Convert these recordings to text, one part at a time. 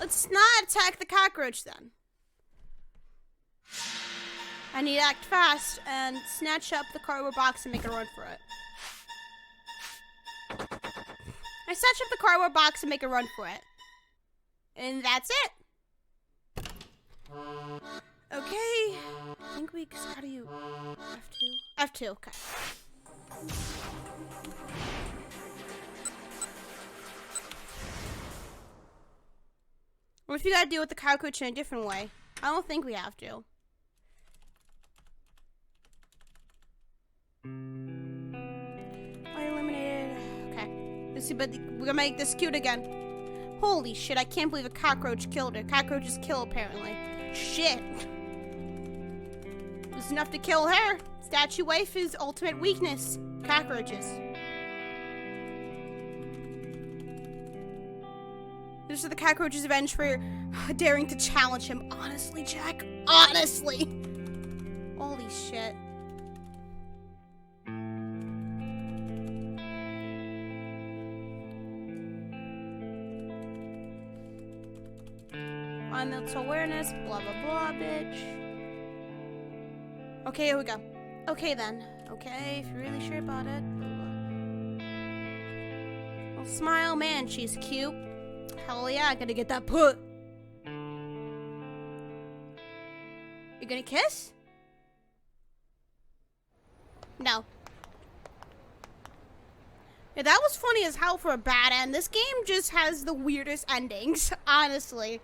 Let's not attack the cockroach then. I need to act fast and snatch up the cardboard box and make a run for it. I snatch up the cardboard box and make a run for it. And that's it. Okay. I think we, how do you, F2? F2, okay. What if you gotta deal with the cockroach in a different way? I don't think we have to. I eliminated. Okay. Let's see, but we're gonna make this cute again. Holy shit, I can't believe a cockroach killed her. Cockroaches kill, apparently. Shit. It was enough to kill her. Statue waifu's ultimate weakness. Cockroaches. This is the cockroach's revenge for daring to challenge him. Honestly, Jack. Honestly. Holy shit. Mental awareness, blah blah blah, bitch. Okay, here we go. Okay then. Okay, if you're really sure about it. Well, smile, man, she's cute. Hell yeah, I gotta get that put. You gonna kiss? No. Yeah, that was funny as hell for a bad end. This game just has the weirdest endings, honestly.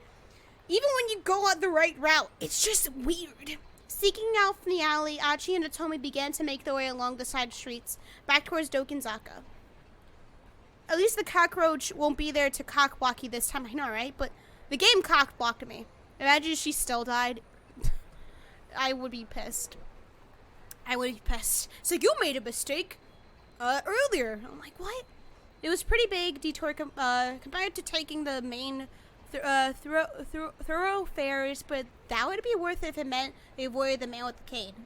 Even when you go on the right route, it's just weird. Seeking out from the alley, Achi and Hitomi began to make their way along the side streets, back towards Dokenzaka. At least the cockroach won't be there to cockblock you this time. I know, right? But the game cockblocked me. Imagine if she still died. I would be pissed. I would be pissed. So you made a mistake earlier. I'm like, what? It was pretty big detour compared to taking the main thoroughfares, but that would be worth it if it meant they avoided the man with the cane.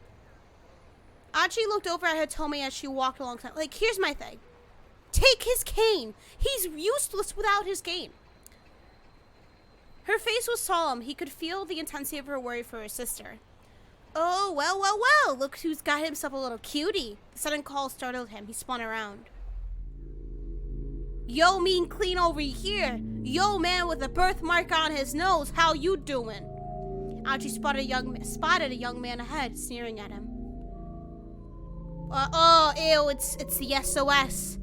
Achi looked over at Hitomi as she walked alongside. Like, here's my thing. Take his cane. He's useless without his cane. Her face was solemn. He could feel the intensity of her worry for her sister. Oh, well, well, well. Look who's got himself a little cutie. The sudden call startled him. He spun around. Yo, mean clean over here. Yo, man with a birthmark on his nose. How you doing? Achi spotted a young man ahead, sneering at him. Oh, ew, it's the SOS.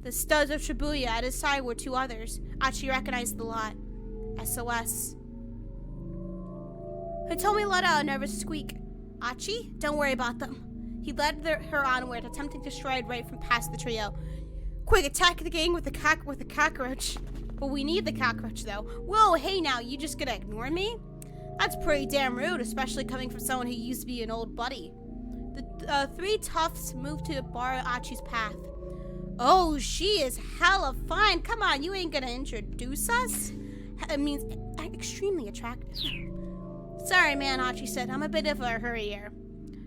The studs of Shibuya. At his side were two others. Achi recognized the lot. SOS. Hitomi let out a nervous squeak. Achi, don't worry about them. He led her onward, attempting to stride right from past the trio. Quick, attack the gang with the cockroach. But we need the cockroach, though. Whoa, hey now, you just gonna ignore me? That's pretty damn rude, especially coming from someone who used to be an old buddy. The three toughs moved to bar Achi's path. Oh, she is hella fine. Come on, you ain't gonna introduce us? It means extremely attractive. Sorry, man, Achi said. I'm a bit of a hurry here.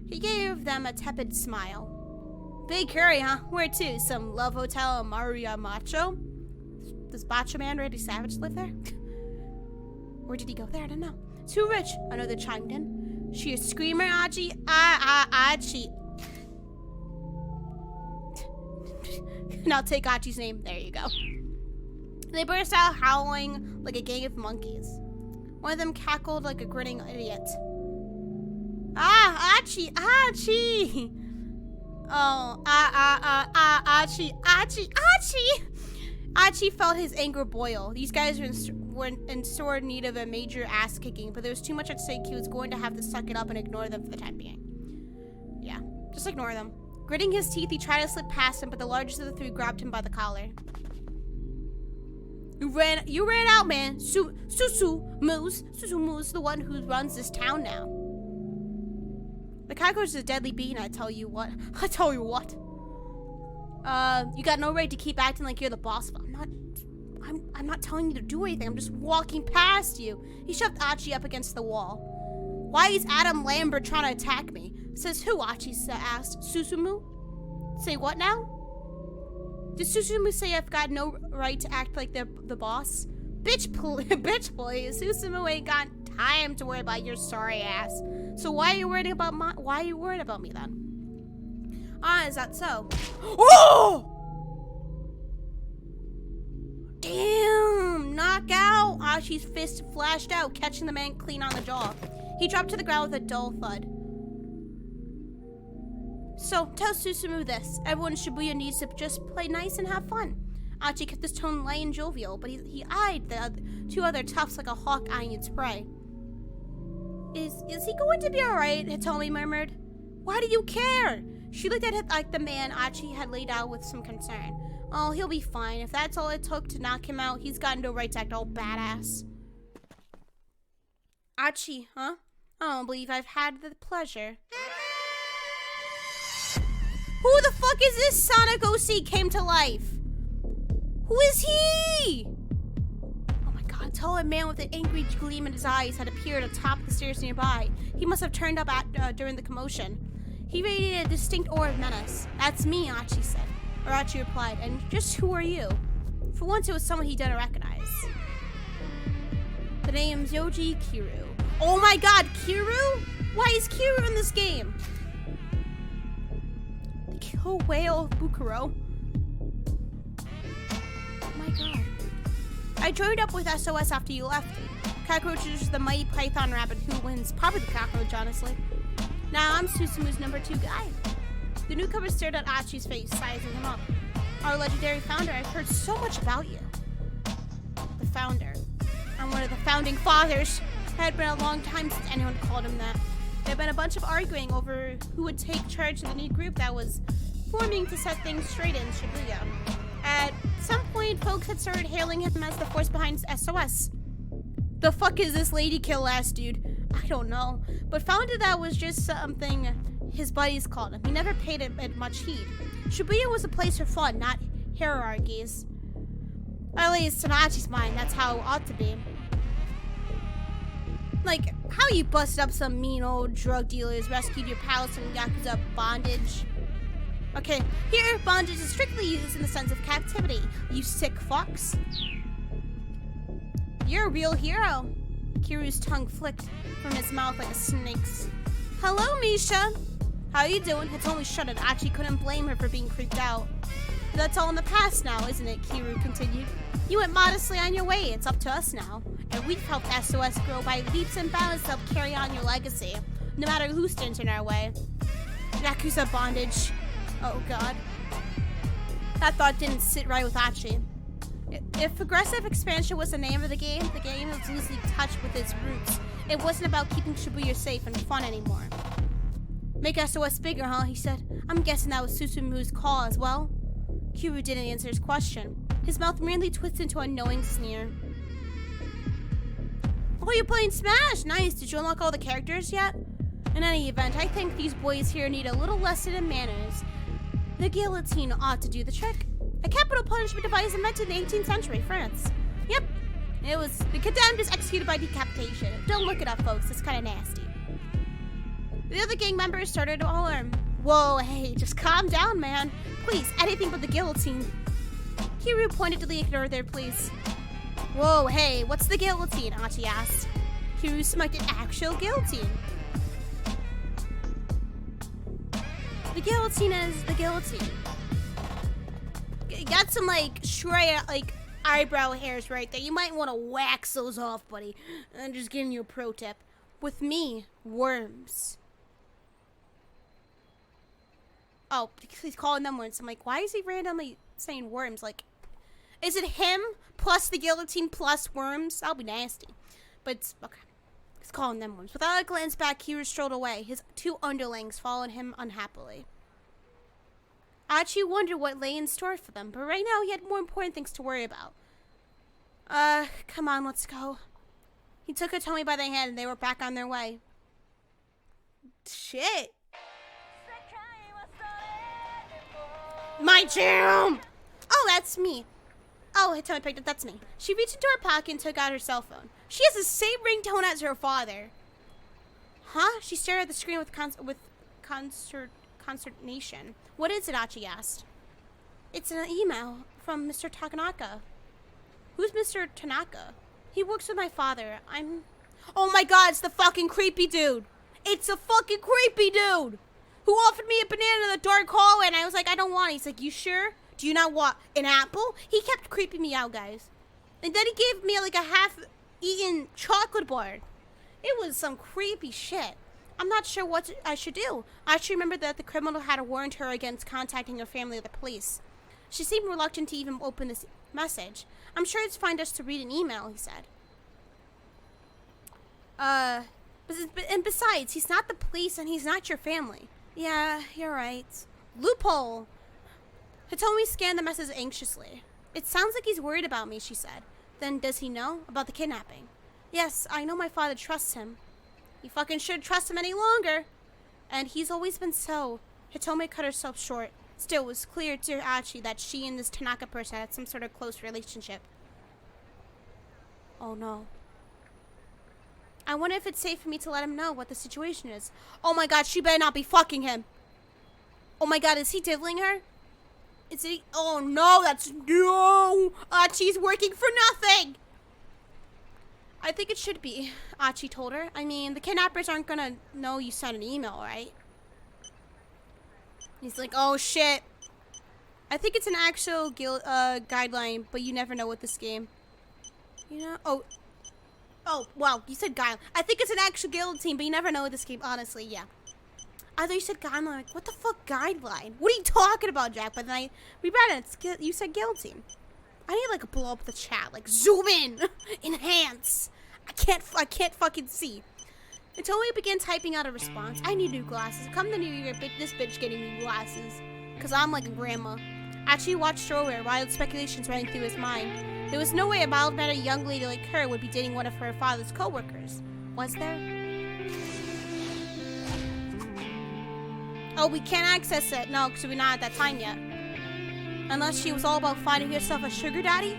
He gave them a tepid smile. Big hurry, huh? Where to? Some love hotel in Maria Macho? Does Bacho Man Randy Savage live there? Or did he go there? I don't know. Too rich, another chimed in. She a screamer, Achi? Achi. Now take Achi's name. There you go. They burst out howling like a gang of monkeys. One of them cackled like a grinning idiot. Achi, Achi! Oh, Achi, Achi, Achi! Achi felt his anger boil. These guys were in sore need of a major ass kicking, but there was too much at stake. He was going to have to suck it up and ignore them for the time being. Yeah, just ignore them. Gritting his teeth, he tried to slip past him, but the largest of the three grabbed him by the collar. You ran out, man. Susu Moose, the one who runs this town now. The cockroach is a deadly being, I tell you what. I tell you what. You got no right to keep acting like you're the boss. I'm not telling you to do anything. I'm just walking past you. He shoved Achi up against the wall. Why is Adam Lambert trying to attack me? Says who? Achi asked. Susumu? Say what now? Did Susumu say I've got no right to act like the boss? Bitch, please. Susumu ain't got time to worry about your sorry ass. So why are you worried about me then? Ah, is that so? Oh! Damn! Knockout! Achi's fist flashed out, catching the man clean on the jaw. He dropped to the ground with a dull thud. So, tell Susumu this. Everyone in Shibuya needs to just play nice and have fun. Achi kept his tone light and jovial, but he eyed the two other toughs like a hawk eyeing its prey. Is he going to be alright? Hitomi murmured. Why do you care? She looked at it like the man Achi had laid out with some concern. Oh, he'll be fine. If that's all it took to knock him out, he's got no right to act all badass. Achi, huh? I don't believe I've had the pleasure. Who the fuck is this Sonic OC came to life? Who is he? Oh my god, a tall man with an angry gleam in his eyes had appeared atop the stairs nearby. He must have turned up during the commotion. He radiated a distinct aura of menace. That's me, Achi said. Or Achi replied, and just who are you? For once it was someone he didn't recognize. The name's Yoji Kiru. Oh my god, Kiru? Why is Kiru in this game? The kill whale of Bukuro. Oh my god. I joined up with SOS after you left. Cockroach is the mighty python rabbit who wins. Probably the cockroach, honestly. Now I'm Susumu's number 2 guy. The newcomer stared at Achi's face, sizing him up. Our legendary founder, I've heard so much about you. The founder. I'm one of the founding fathers. It had been a long time since anyone called him that. There had been a bunch of arguing over who would take charge of the new group that was forming to set things straight in Shibuya. At some point, folks had started hailing him as the force behind SOS. The fuck is this lady kill ass dude? I don't know, but found that was just something his buddies called him. He never paid it much heed. Shibuya was a place for fun, not hierarchies. At least in Achi's mind, that's how it ought to be. Like, how you busted up some mean old drug dealers, rescued your pals from Yakuza bondage. Okay, here, bondage is strictly used in the sense of captivity. You sick fucks. You're a real hero. Kiru's tongue flicked from his mouth like a snake's. Hello, Misha. How you doing? Hitomi shuddered. Achi couldn't blame her for being creeped out. That's all in the past now, isn't it? Kiru continued. You went modestly on your way. It's up to us now. And we've helped SOS grow by leaps and bounds to help carry on your legacy, no matter who stands in our way. Yakuza bondage. Oh, God. That thought didn't sit right with Achi. If progressive expansion was the name of the game was loosely touched with its roots. It wasn't about keeping Shibuya safe and fun anymore. Make SOS bigger, huh? He said. I'm guessing that was Susumu's call as well. Kiru didn't answer his question. His mouth merely twisted into a knowing sneer. Oh, you're playing Smash! Nice. Did you unlock all the characters yet? In any event, I think these boys here need a little lesson in manners. The guillotine ought to do the trick. A capital punishment device invented in the 18th century, France. Yep. It was the condemned is executed by decapitation. Don't look it up, folks. It's kind of nasty. The other gang members started to alarm. Whoa, hey, just calm down, man. Please, anything but the guillotine. Kiru pointedly ignored their pleas. Whoa, hey, what's the guillotine? Achi asked. Kiru smirked an actual guillotine. The guillotine is the guillotine. Got some stray eyebrow hairs right there. You might want to wax those off, buddy. I'm just giving you a pro tip. With me, worms. Oh, he's calling them worms. I'm like, why is he randomly saying worms? Like, is it him plus the guillotine plus worms? That'll be nasty. But it's okay. He's calling them worms. Without a glance back, Kiru strolled away. His 2 underlings followed him unhappily. Achi wondered what lay in store for them, but right now he had more important things to worry about. Come on, let's go. He took Hitomi by the hand and they were back on their way. Shit. My jam! Oh, that's me. Oh, Hitomi picked up. That's me. She reached into her pocket and took out her cell phone. She has the same ringtone as her father. Huh? She stared at the screen with consternation. What is it? Achi asked. It's an email from Mr. Takanaka. Who's Mr. Tanaka? He works with my father. Oh my god, it's the fucking creepy dude. It's a fucking creepy dude who offered me a banana in the dark hallway, and I was like, I don't want it. He's like, you sure? Do you not want an apple? He kept creeping me out, guys. And then he gave me like a half-eaten chocolate bar. It was some creepy shit. I'm not sure what I should do. I should remember that the criminal had warned her against contacting her family or the police. She seemed reluctant to even open this message. I'm sure it's fine just to read an email, he said. And besides, he's not the police and he's not your family. Yeah, you're right. Loophole! Hitomi scanned the message anxiously. It sounds like he's worried about me, she said. Then does he know about the kidnapping? Yes, I know my father trusts him. You fucking shouldn't trust him any longer. And he's always been so. Hitomi cut herself short. Still, it was clear to Achi that she and this Tanaka person had some sort of close relationship. Oh no. I wonder if it's safe for me to let him know what the situation is. Oh my god, she better not be fucking him. Oh my god, is he diddling her? Is he? Oh no, no! Achi's working for nothing! I think it should be, Achi told her. I mean, the kidnappers aren't gonna know you sent an email, right? He's like, oh shit. I think it's an actual guideline, but you never know with this game. You know? Oh, wow, you said guideline. I think it's an actual guillotine, but you never know with this game, honestly, yeah. I thought you said guideline. I'm like, what the fuck guideline? What are you talking about, Jack? But then we read it, you said guillotine. I need, like, blow up the chat, like, zoom in, enhance. I can't fucking see. Until we began typing out a response. I need new glasses. Come the new year, this bitch getting new glasses. Cause I'm like a grandma. Achi watched her over, wild speculations running through his mind. There was no way a mild-mannered young lady like her would be dating one of her father's co-workers. Was there? Oh, we can't access it. No, because we're not at that time yet. Unless she was all about finding herself a sugar daddy.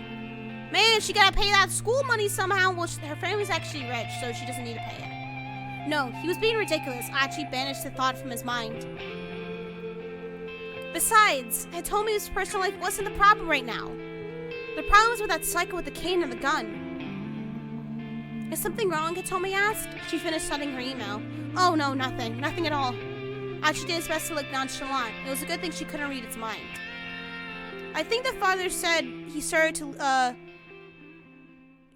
Man, she gotta pay that school money somehow. Well, her family's actually rich, so she doesn't need to pay it. No, he was being ridiculous. Achi banished the thought from his mind. Besides, Hitomi's personal life wasn't the problem right now. The problem was with that psycho with the cane and the gun. Is something wrong, Hitomi asked? She finished sending her email. Oh no, nothing. Nothing at all. Achi did his best to look nonchalant. It was a good thing she couldn't read his mind. I think the father said he started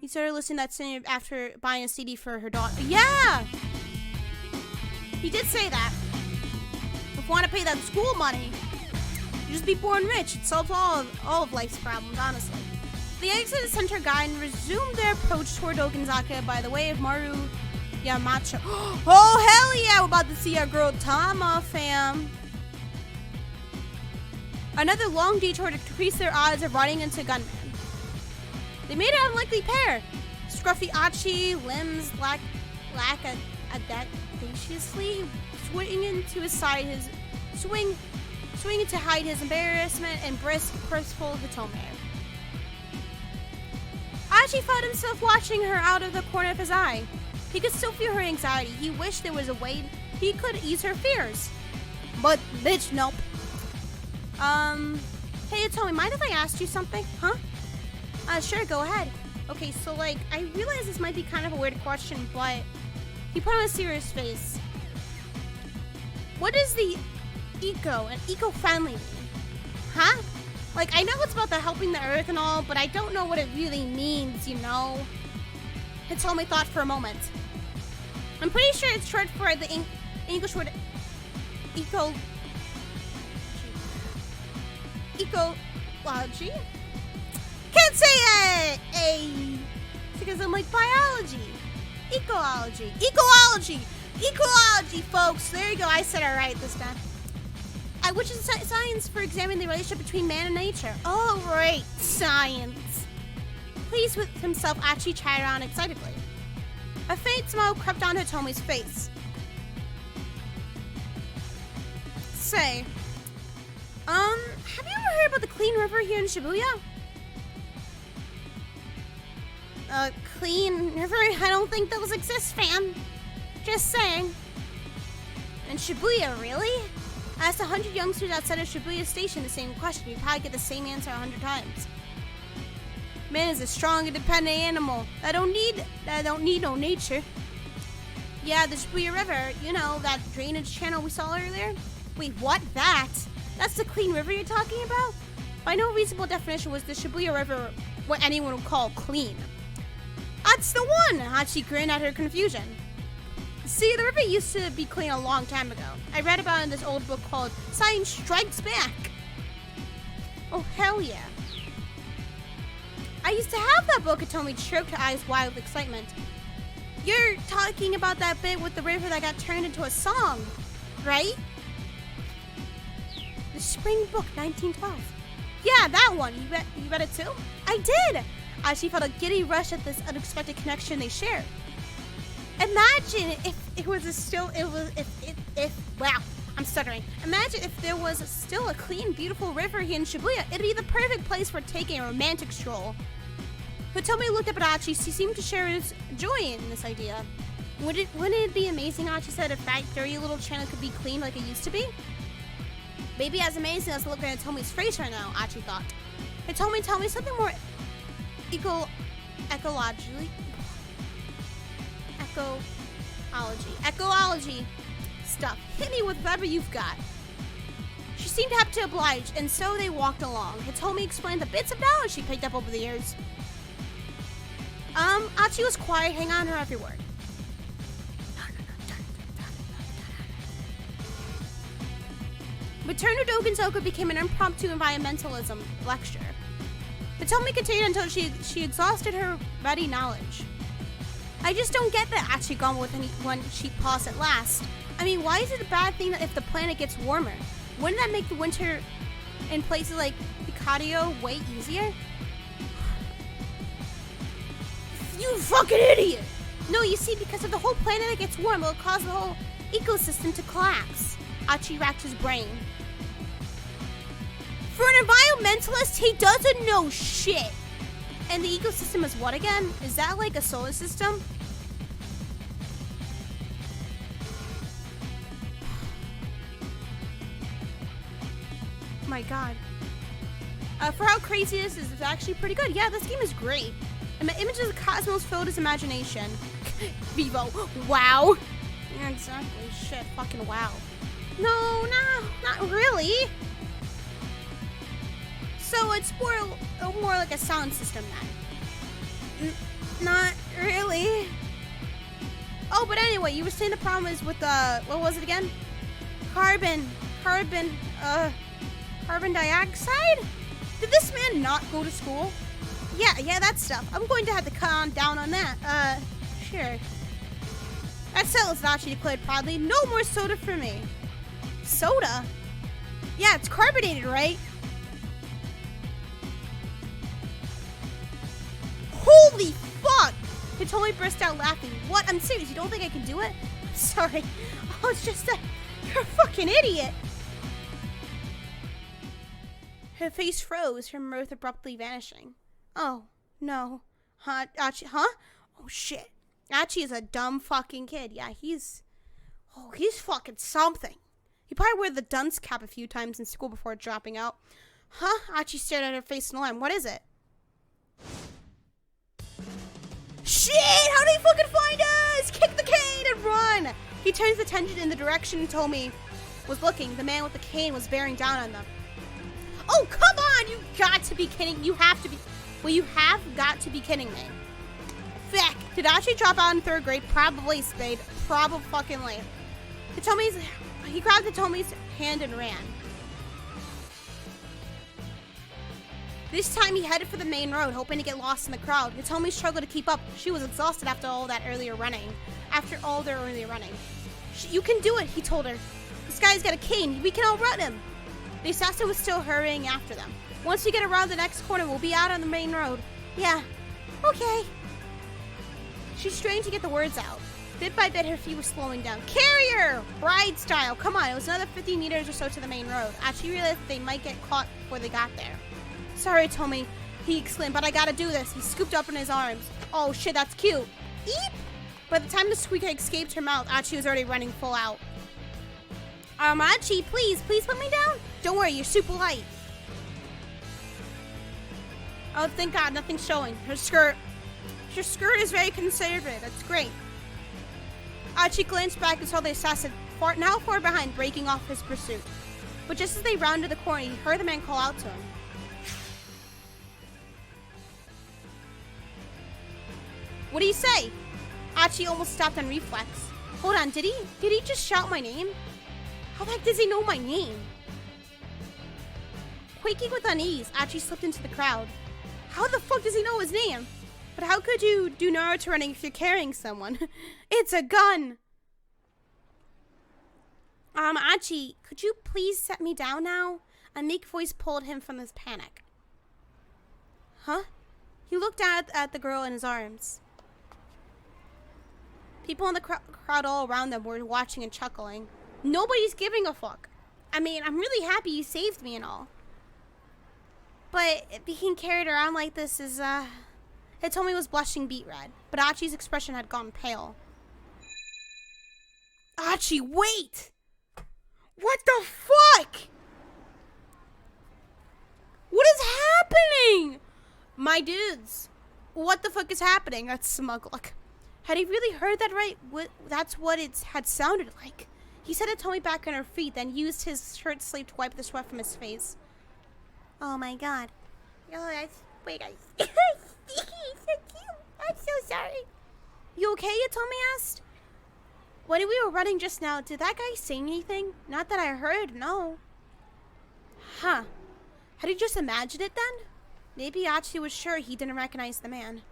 listening to that CD after buying a CD for her daughter. Yeah! He did say that. If you want to pay that school money, you just be born rich. It solves all of life's problems, honestly. The exit sent her guide and resumed their approach toward Okinzaka by the way of Maru Yamacho. Oh, hell yeah! We're about to see our girl Tama, fam. Another long detour to decrease their odds of running into gunmen. They made an unlikely pair. Scruffy Achi, limbs audaciously swinging to his side, swinging to hide his embarrassment, and brisk, purposeful Hitomi. Achi found himself watching her out of the corner of his eye. He could still feel her anxiety. He wished there was a way he could ease her fears. But, bitch, nope. Hey, Hitomi, mind if I asked you something? Huh? Sure, go ahead. Okay, so, like, I realize this might be kind of a weird question, but he put on a serious face. What is the eco and eco-friendly mean? Huh? Like, I know it's about the helping the earth and all, but I don't know what it really means, you know? Hitomi thought for a moment. I'm pretty sure it's short for the English word ecology? Can't say it! Because I'm like biology. Ecology, folks. There you go. I said it right this time. Which is science for examining the relationship between man and nature. Oh, right, science. Pleased with himself, Achi chatted on excitedly. A faint smile crept on Hitomi's face. Say, have you ever heard about the clean river here in Shibuya? Clean river? I don't think those exist, fam. Just saying. In Shibuya, really? I asked 100 youngsters outside of Shibuya Station the same question. You'd probably get the same answer 100 times. Man is a strong, independent animal. I don't need no nature. Yeah, the Shibuya River, you know, that drainage channel we saw earlier? Wait, what? That's the clean river you're talking about? By no reasonable definition was the Shibuya River what anyone would call clean. That's the one! Hachi grinned at her confusion. See, the river used to be clean a long time ago. I read about it in this old book called Science Strikes Back. Oh, hell yeah. I used to have that book, Hitomi choked, her eyes wide with excitement. You're talking about that bit with the river that got turned into a song, right? The Spring Book, 1912. Yeah, that one. You read it too? I did! She felt a giddy rush at this unexpected connection they shared. Imagine wow, I'm stuttering. Imagine if there was still a clean, beautiful river here in Shibuya. It'd be the perfect place for taking a romantic stroll. Hitomi looked up at Achi. She seemed to share his joy in this idea. Wouldn't it be amazing, Achi said, if that dirty little channel could be clean like it used to be? Maybe as amazing as looking at Hitomi's face right now, Achi thought. Hitomi, tell me something more ecology stuff. Hit me with whatever you've got. She seemed happy to oblige, and so they walked along. Hitomi explained the bits of knowledge she picked up over the years. Achi was quiet, hang on her every word. Return to Dogenzoku became an impromptu environmentalism lecture. Hitomi continued until she exhausted her ready knowledge. I just don't get that Achi grumbled when she paused at last. I mean, why is it a bad thing that if the planet gets warmer? Wouldn't that make the winter in places like Picadio way easier? You fucking idiot! No, you see, because if the whole planet gets warm, it'll cause the whole ecosystem to collapse. Achi racked his brain. For an environmentalist, he doesn't know shit. And the ecosystem is what again? Is that like a solar system? My god. For how crazy this is, it's actually pretty good. Yeah, this game is great. Images of the cosmos filled his imagination. Vivo. Wow. Yeah, exactly. Shit. Fucking wow. No, not really. So it's more like a sound system then. Not really. Oh, but anyway, you were saying the problem is with what was it again? Carbon dioxide? Did this man not go to school? Yeah, that stuff. I'm going to have to cut on down on that. Sure. That settles it, Achi declared proudly. No more soda for me. Soda? Yeah, it's carbonated, right? Holy fuck! Hitomi burst out laughing. What? I'm serious, you don't think I can do it? I'm sorry. Oh, it's just that you're a fucking idiot. Her face froze, her mirth abruptly vanishing. Oh, no. Achi, huh? Oh, shit. Achi is a dumb fucking kid. Yeah, he's fucking something. He probably wore the dunce cap a few times in school before dropping out. Huh? Achi stared at her face in alarm. What is it? Shit! How did he fucking find us? Kick the cane and run! He turns his attention in the direction Hitomi was looking. The man with the cane was bearing down on them. Oh, come on! You got to be kidding. You have to be... Well, you have got to be kidding me. Feck. Did Achi drop out in 3rd grade? Probably, Spade. Probably fucking late. He grabbed Hitomi's hand and ran. This time he headed for the main road, hoping to get lost in the crowd. Hitomi struggled to keep up. She was exhausted after all their earlier running. You can do it, he told her. This guy's got a cane. We can outrun him. The assassin was still hurrying after them. Once we get around the next corner, we'll be out on the main road. Yeah. Okay. She strained to get the words out. Bit by bit, her feet were slowing down. Carrier! Bride style. Come on, it was another 50 meters or so to the main road. She realized that they might get caught before they got there. Sorry, Hitomi, he exclaimed, but I gotta do this. He scooped up in his arms. Oh shit, that's cute. Eep! By the time the squeak escaped her mouth, Achi was already running full out. Achi, please put me down. Don't worry, you're super light. Oh, thank God, nothing's showing. Her skirt is very conservative. That's great. Archie glanced back and saw the assassin now far behind, breaking off his pursuit. But just as they rounded the corner, he heard the man call out to him. What do you say? Archie almost stopped on reflex. Hold on, did he just shout my name? How the heck does he know my name? Quaking with unease, Archie slipped into the crowd. How the fuck does he know his name? But how could you do Naruto running if you're carrying someone? It's a gun! Archie, could you please set me down now? A meek voice pulled him from his panic. Huh? He looked down at the girl in his arms. People in the crowd all around them were watching and chuckling. Nobody's giving a fuck. I mean, I'm really happy you saved me and all. But being carried around like this is, Hitomi was blushing beet red, but Archie's expression had gone pale. Archie, wait! What the fuck? What is happening? My dudes, what the fuck is happening? That's smug look. Had he really heard that right? That's what it had sounded like. He set Hitomi back on her feet, then used his shirt sleeve to wipe the sweat from his face. Oh my God. Oh, wait, so cute. I'm so sorry. You okay? Hitomi asked. When we were running just now, did that guy say anything? Not that I heard, no. Huh. Had he just imagined it then? Maybe Archie was sure he didn't recognize the man.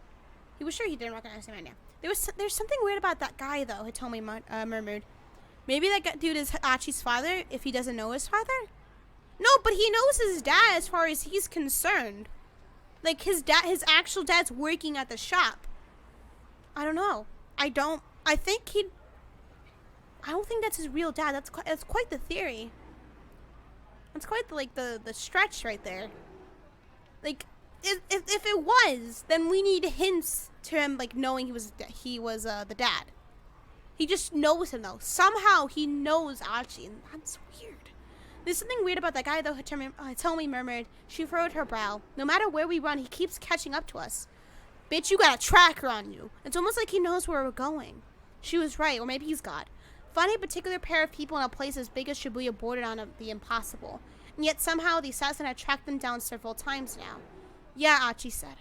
He was sure he didn't recognize the man, yeah. There's something weird about that guy, though, Hitomi murmured. Maybe that dude is Archie's father, if he doesn't know his father? No, but he knows his dad as far as he's concerned. Like, his actual dad's working at the shop. I don't know. I don't think that's his real dad. That's quite the theory. That's quite the stretch right there. Like, if it was, then we need hints to him, like, knowing he was the dad. He just knows him, though. Somehow he knows Archie, and that's weird. There's something weird about that guy, though, Hitomi murmured. She furrowed her brow. No matter where we run, he keeps catching up to us. Bitch, you got a tracker on you. It's almost like he knows where we're going. She was right, or maybe he's God. Finding a particular pair of people in a place as big as Shibuya bordered on the impossible. And yet somehow the assassin had tracked them down several times now. Yeah, Archie said.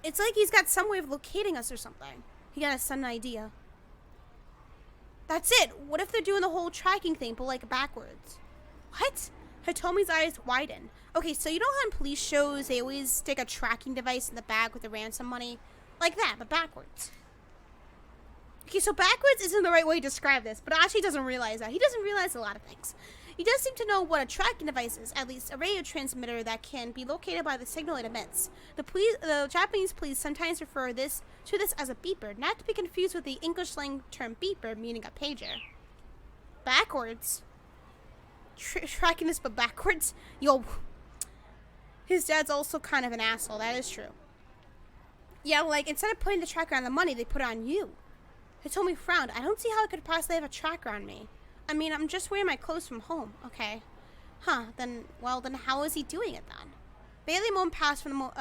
It's like he's got some way of locating us or something. He got a sudden idea. That's it. What if they're doing the whole tracking thing, but like backwards? What? Hitomi's eyes widened. Okay, so you know how in police shows they always stick a tracking device in the bag with the ransom money? Like that, but backwards. Okay, so backwards isn't the right way to describe this, but Archie doesn't realize that. He doesn't realize a lot of things. He does seem to know what a tracking device is, at least a radio transmitter that can be located by the signal it emits. The Japanese police sometimes refer to this as a beeper, not to be confused with the English slang term beeper, meaning a pager. Backwards? Tracking this but backwards? Yo, his dad's also kind of an asshole, that is true. Yeah, like, instead of putting the tracker on the money, they put it on you. Hitomi frowned. I don't see how I could possibly have a tracker on me. I mean, I'm just wearing my clothes from home. Okay. Huh, then how is he doing it then? Barely a moment passed from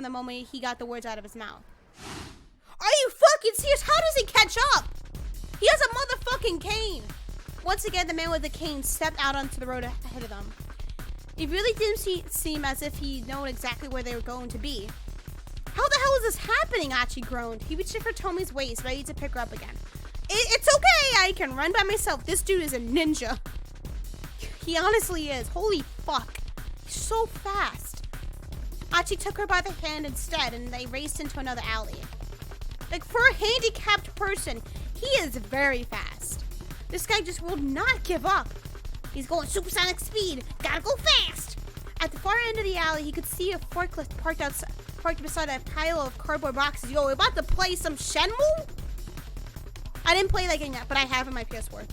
the moment he got the words out of his mouth. Are you fucking serious? How does he catch up? He has a motherfucking cane. Once again, the man with the cane stepped out onto the road ahead of them. It really didn't seem as if he knew exactly where they were going to be. How the hell is this happening? Archie groaned. He reached for Tomi's waist, ready to pick her up again. It's okay, I can run by myself. This dude is a ninja. He honestly is. Holy fuck. He's so fast. Archie took her by the hand instead, and they raced into another alley. Like, for a handicapped person, he is very fast. This guy just will not give up. He's going supersonic speed. Gotta go fast. At the far end of the alley, he could see a forklift parked beside a pile of cardboard boxes. Yo, we're about to play some Shenmue? I didn't play that game yet, but I have in my PS4.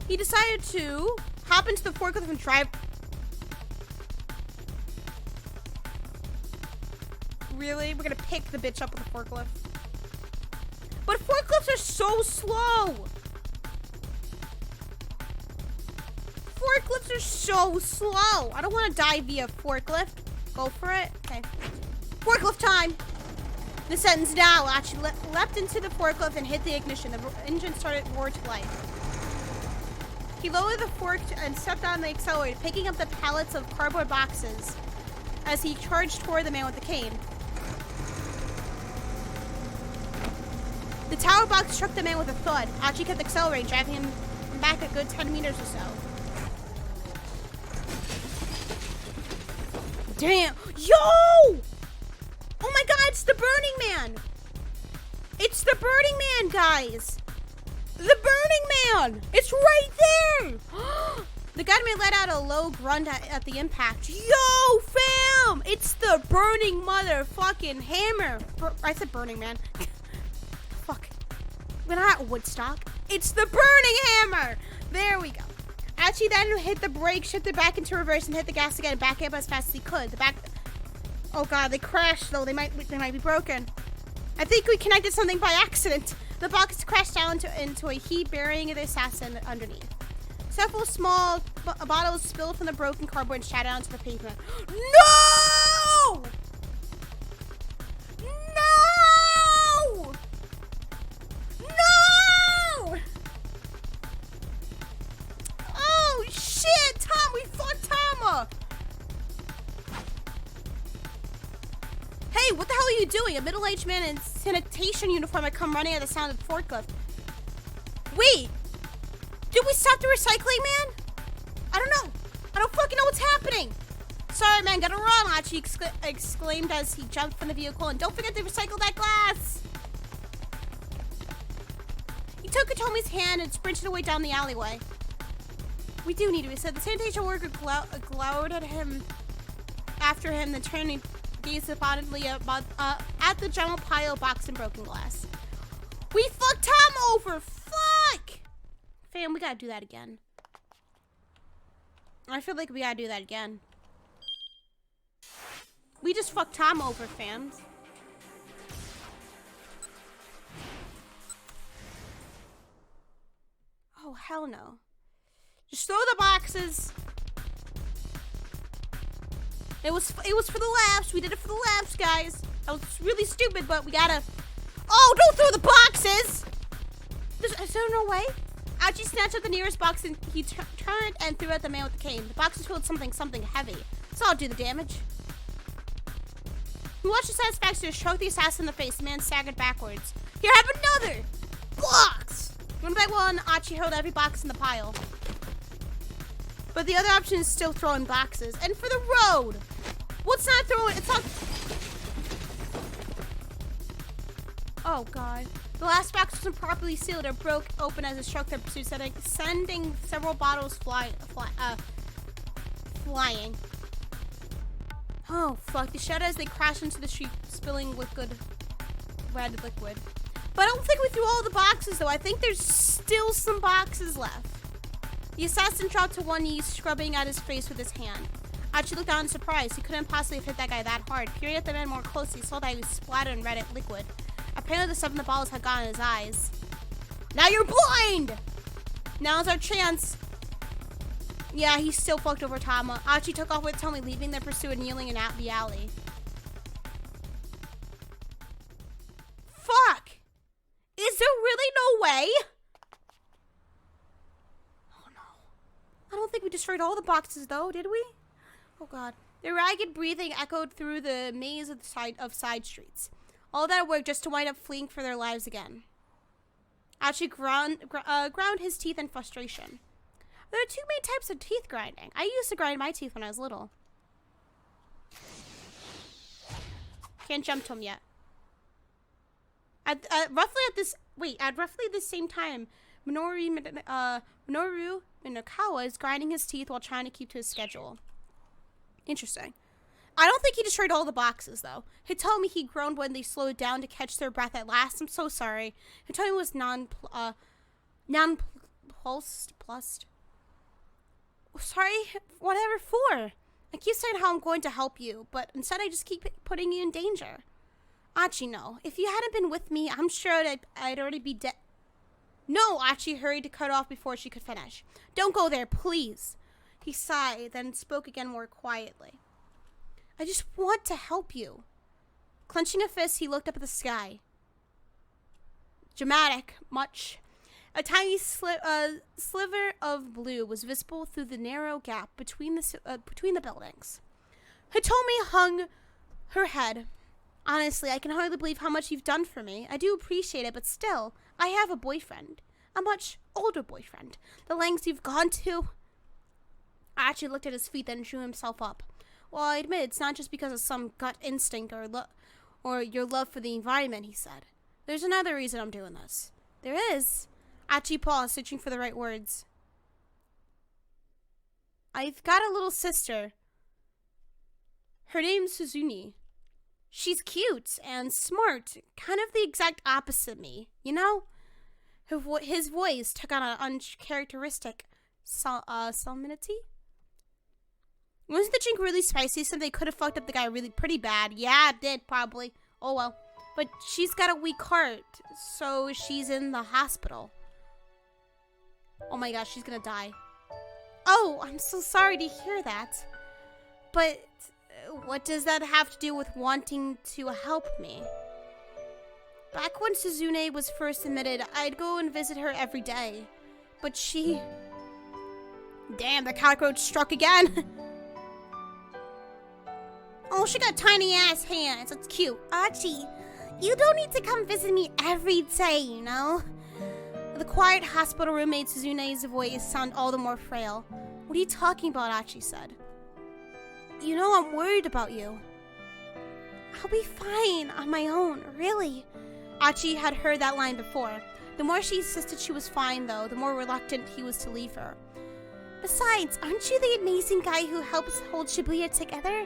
He decided to hop into the forklift and drive. Really? We're gonna pick the bitch up with a forklift. But forklifts are so slow. forklifts are so slow. I don't want to die via forklift. Go for it. Okay. Forklift time. The sentence now. Archie leapt into the forklift and hit the ignition. The engine started roar to life. He lowered the fork and stepped on the accelerator, picking up the pallets of cardboard boxes as he charged toward the man with the cane. The tower box struck the man with a thud. Archie kept accelerating, driving him back a good 10 meters or so. Damn. Yo! Oh my god, it's the Burning Man! It's the Burning Man, guys! The Burning Man! It's right there! The gunman let out a low grunt at the impact. Yo, fam! It's the Burning motherfucking hammer! I said Burning Man. Fuck. We're not at Woodstock. It's the Burning hammer! There we go. Archie then hit the brake, shifted back into reverse, and hit the gas again and back up as fast as he could. Oh god, they crashed though. They might be broken. I think we connected something by accident. The box crashed down into a heap, burying the assassin underneath. Several small bottles spilled from the broken cardboard and shattered onto the pavement. No! No! No! Oh shit, Tom! We fucked Tama! Hey, what the hell are you doing? A middle-aged man in sanitation uniform had come running at the sound of the forklift. Wait! Did we stop the recycling man? I don't know. I don't fucking know what's happening. Sorry, man. Gotta run, Archie exclaimed as he jumped from the vehicle. And don't forget to recycle that glass. He took Hitomi's hand and sprinted away down the alleyway. We do need to reset. The sanitation worker glowered at him, after him, then turned and gazed abundantly at the general pile of box and broken glass. We fucked Tom over. Fuck! Fam, we gotta do that again. I feel like we gotta do that again. We just fucked Tom over, fam. Oh, hell no. Just throw the boxes. It was for the laughs. We did it for the laughs, guys. That was really stupid, but we gotta... Oh, don't throw the boxes! Is there no way? Archie snatched up the nearest box and he turned and threw at the man with the cane. The box was filled with something heavy. So I'll do the damage. He watched the satisfaction stroke the assassin in the face. The man staggered backwards. Here, have another! Box! One by one, Archie hurled every box in the pile. But the other option is still throwing boxes. And for the road! What's not throwing? It's not... Oh, God. The last box wasn't properly sealed or broke open as it struck their pursuit, sending several bottles flying. Oh, fuck. They shuddered as they crashed into the street, spilling liquid, red liquid. But I don't think we threw all the boxes, though. I think there's still some boxes left. The assassin dropped to one knee, scrubbing at his face with his hand. Archie looked down in surprise. He couldn't possibly have hit that guy that hard. Peering at the man more closely, he saw that he was splattered in red liquid. Apparently the stuff in the bottles had gone in his eyes. Now you're blind! Now's our chance. Yeah, he still fucked over Tama. Archie took off with Tommy, leaving their pursuer kneeling in the alley. Fuck! Is there really no way? Oh no. I don't think we destroyed all the boxes though, did we? Oh god. Their ragged breathing echoed through the maze of side streets. All that work just to wind up fleeing for their lives again. Archie ground his teeth in frustration. There are two main types of teeth grinding. I used to grind my teeth when I was little. Can't jump to him yet. At roughly the same time, Minoru Minokawa is grinding his teeth while trying to keep to his schedule. Interesting. I don't think he destroyed all the boxes, though. Hitomi, he groaned when they slowed down to catch their breath at last. I'm so sorry. Hitomi was nonplussed. Sorry? Whatever for? I keep saying how I'm going to help you, but instead I just keep putting you in danger. Archie, no. If you hadn't been with me, I'm sure I'd already be dead. No, Archie hurried to cut off before she could finish. Don't go there, please. He sighed, then spoke again more quietly. I just want to help you. Clenching a fist, he looked up at the sky. Dramatic, much. A tiny sliver of blue was visible through the narrow gap between the buildings. Hitomi hung her head. Honestly, I can hardly believe how much you've done for me. I do appreciate it, but still, I have a boyfriend. A much older boyfriend. The lengths you've gone to. Archie looked at his feet, then drew himself up. Well, I admit it's not just because of some gut instinct or your love for the environment, he said. There's another reason I'm doing this. There is. Archie paused, searching for the right words. I've got a little sister. Her name's Suzune. She's cute and smart, kind of the exact opposite of me, you know? His voice took on an uncharacteristic solemnity. Wasn't the drink really spicy, so they could have fucked up the guy pretty bad? Yeah, it did, probably. Oh well. But she's got a weak heart, so she's in the hospital. Oh my gosh, she's gonna die. Oh, I'm so sorry to hear that. But what does that have to do with wanting to help me? Back when Suzune was first admitted, I'd go and visit her every day. But she... Damn, the cockroach struck again. Oh, she got tiny ass hands. That's cute. Archie, you don't need to come visit me every day, you know? The quiet hospital room made Suzune's voice sound all the more frail. What are you talking about? Archie said. You know I'm worried about you. I'll be fine on my own, really. Archie had heard that line before. The more she insisted she was fine, though, the more reluctant he was to leave her. Besides, aren't you the amazing guy who helps hold Shibuya together?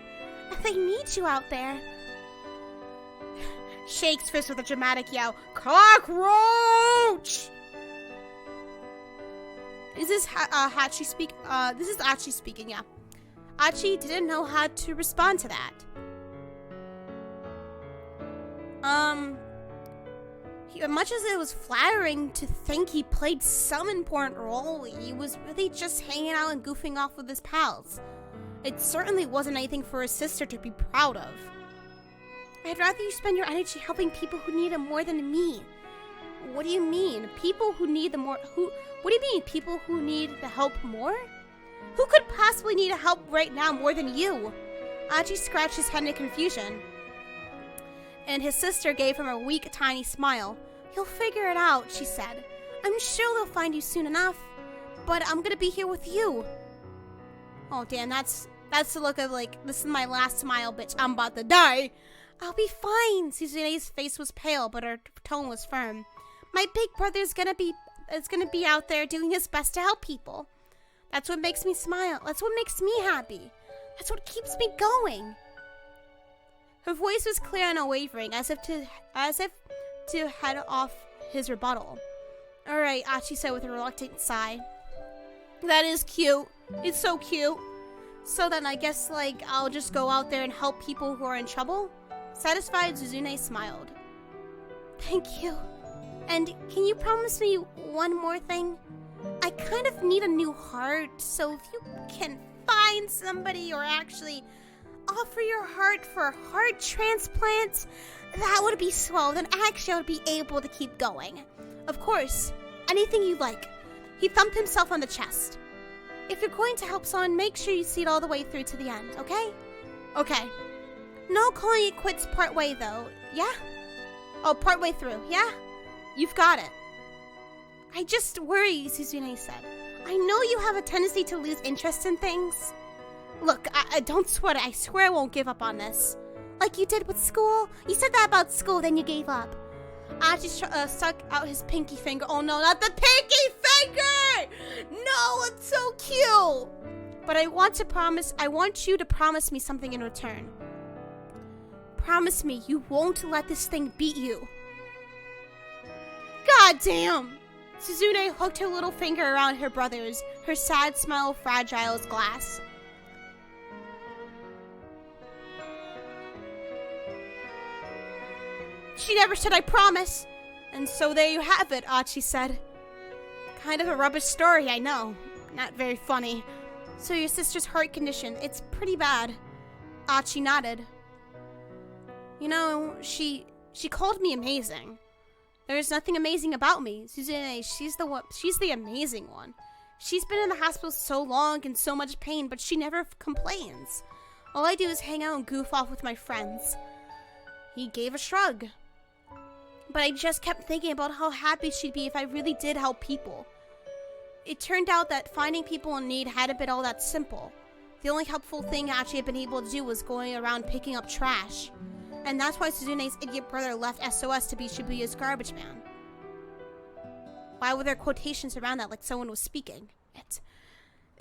They need you out there. Shakes fist with a dramatic yell. Cockroach! Is this Hachi speak? This is Archie speaking, yeah. Archie didn't know how to respond to that. Much as it was flattering to think he played some important role, he was really just hanging out and goofing off with his pals. It certainly wasn't anything for his sister to be proud of. I'd rather you spend your energy helping people who need it more than me. What do you mean? People who need what do you mean? People who need the help more? Who could possibly need help right now more than you? Archie scratched his head in confusion. And his sister gave him a weak, tiny smile. You'll figure it out, she said. I'm sure they'll find you soon enough. But I'm gonna be here with you. Oh, damn, that's the look of, like, this is my last smile, bitch. I'm about to die. I'll be fine. Suzune's face was pale, but her tone was firm. My big brother's gonna be out there doing his best to help people. That's what makes me smile. That's what makes me happy. That's what keeps me going. Her voice was clear and unwavering, as if to head off his rebuttal. All right, Archie said with a reluctant sigh. That is cute. It's so cute. So then I guess, like, I'll just go out there and help people who are in trouble? Satisfied, Suzune smiled. Thank you. And can you promise me one more thing? I kind of need a new heart, so if you can find somebody or actually offer your heart for a heart transplant, that would be swell. Then actually I would be able to keep going. Of course, anything you like. He thumped himself on the chest. If you're going to help someone, make sure you see it all the way through to the end, okay? Okay. No calling it quits part way, though, yeah? Oh, part way through, yeah? You've got it. I just worry, Suzune said. I know you have a tendency to lose interest in things. Look, I don't sweat it. I swear I won't give up on this. Like you did with school. You said that about school, then you gave up. Archie stuck out his pinky finger. Oh no, not the pinky finger! No, it's so cute! But I want you to promise me something in return. Promise me you won't let this thing beat you. God damn! Suzune hooked her little finger around her brother's, her sad smile fragile as glass. She never said I promise. And so there you have it, Archie said. Kind of a rubbish story, I know. Not very funny. So your sister's heart condition, it's pretty bad. Achi nodded. You know, she called me amazing. There's nothing amazing about me. Suzune, she's the amazing one. She's been in the hospital so long in so much pain, but she never complains. All I do is hang out and goof off with my friends. He gave a shrug. But I just kept thinking about how happy she'd be if I really did help people. It turned out that finding people in need hadn't been all that simple. The only helpful thing Achi had been able to do was going around picking up trash. And that's why Suzune's idiot brother left SOS to be Shibuya's garbage man. Why were there quotations around that like someone was speaking it?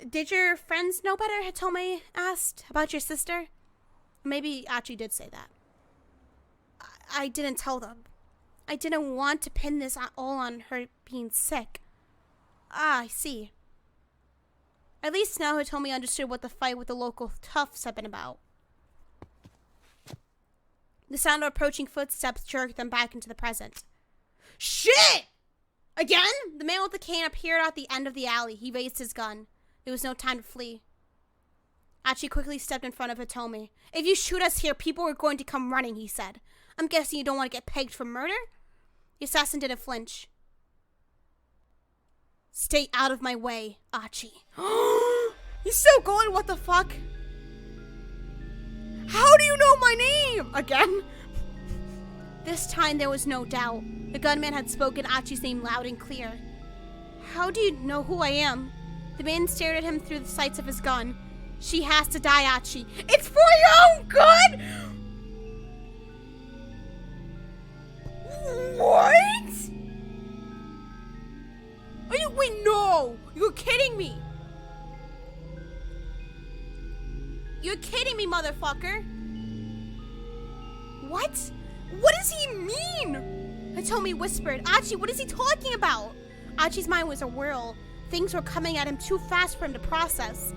Did your friends know better? Hitome asked about your sister. Maybe Achi did say that. I didn't tell them. I didn't want to pin this all on her being sick. Ah, I see. At least now Hitome understood what the fight with the local toughs had been about. The sound of approaching footsteps jerked them back into the present. Shit! Again? The man with the cane appeared at the end of the alley. He raised his gun. There was no time to flee. Achi quickly stepped in front of Hitome. If you shoot us here, people are going to come running, he said. I'm guessing you don't want to get pegged for murder? The assassin didn't flinch. Stay out of my way, Achi. He's still going, what the fuck? How do you know my name? Again? This time there was no doubt. The gunman had spoken Achi's name loud and clear. How do you know who I am? The man stared at him through the sights of his gun. She has to die, Achi. It's for your own good! What? Wait, no! You're kidding me! You're kidding me, motherfucker! What? What does he mean? Hitome whispered. Achi, what is he talking about? Achi's mind was a whirl. Things were coming at him too fast for him to process.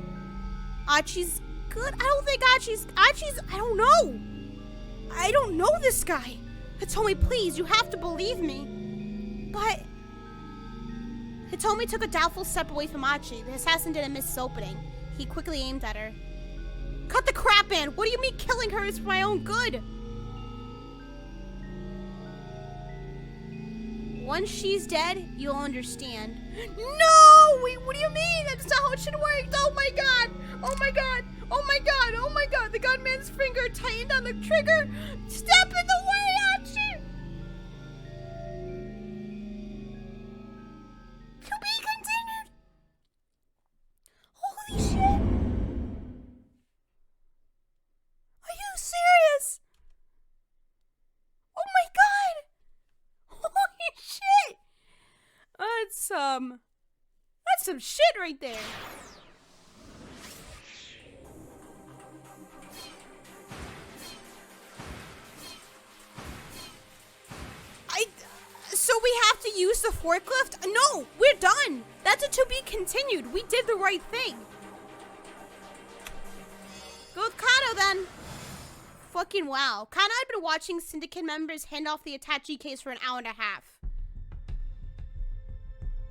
Achi's good? I don't think Achi's, I don't know. I don't know this guy. Hitome, please, you have to believe me. But... Hitome took a doubtful step away from Achi. The assassin didn't miss his opening. He quickly aimed at her. Cut the crap, man! What do you mean killing her is for my own good? Once she's dead, you'll understand. No! Wait, what do you mean? That's not how it should work. Oh my god! Oh my god! Oh my god! Oh my god! The gunman's finger tightened on the trigger. Step in the way, Achi! To be continued. Holy shit! Are you serious? Oh my god! Holy shit! That's some shit right there. So we have to use the forklift? No, we're done. That's a to be continued. We did the right thing. Go with Kano then. Fucking wow. Kano had been watching Syndicate members hand off the attaché case for an hour and a half.